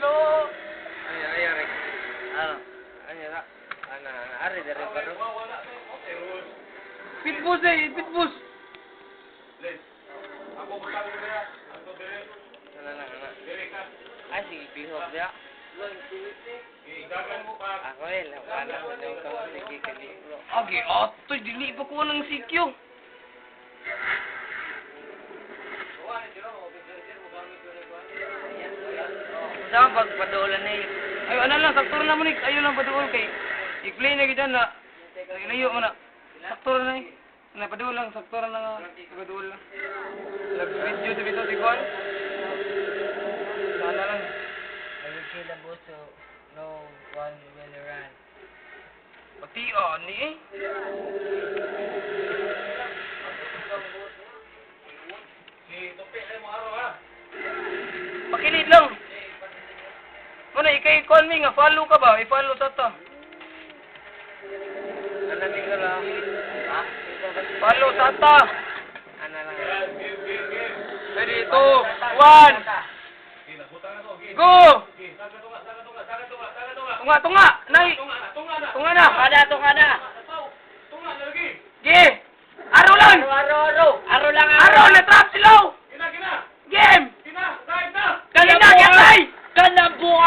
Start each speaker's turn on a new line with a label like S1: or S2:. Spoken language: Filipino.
S1: Ano?
S2: Ay, Rick.
S1: Ano?
S2: Ano na? Ari, dari baru.
S1: Pitbus eh, pitbus.
S2: Ano. Ay, sige, bihok dia. Ako eh, wala ko daw ka sige kalibro.
S1: Agi, atoy, dili pa ko ng sikyo.
S2: Saan pagpadulan na yun?
S1: Ay, ano lang, saktor na mo ni, ayaw lang paduol kay. I-play na kita na. Layo mo na. Saktor na eh. Napaduol lang, saktor na nga. Paduol lang. Nag-video dito si Kwan. Sana lang.
S2: I will kill the boss so no one will run.
S1: Pati ni eh. Pakilid lang. Muna, ikay-call me nga, follow ka ba? I-follow sa ta.
S2: Anamig na lang. Ha?
S1: Follow sa ta.
S2: Ano lang.
S1: Ready, 2, 1. Go! Tunga! Nay! Tunga na!
S2: Tunga na!
S1: Ge! Aro lang!
S2: Aro lang!
S1: Aro! Na-trap silaw! Game! Kaya na! Kaya na!
S2: Ganang buka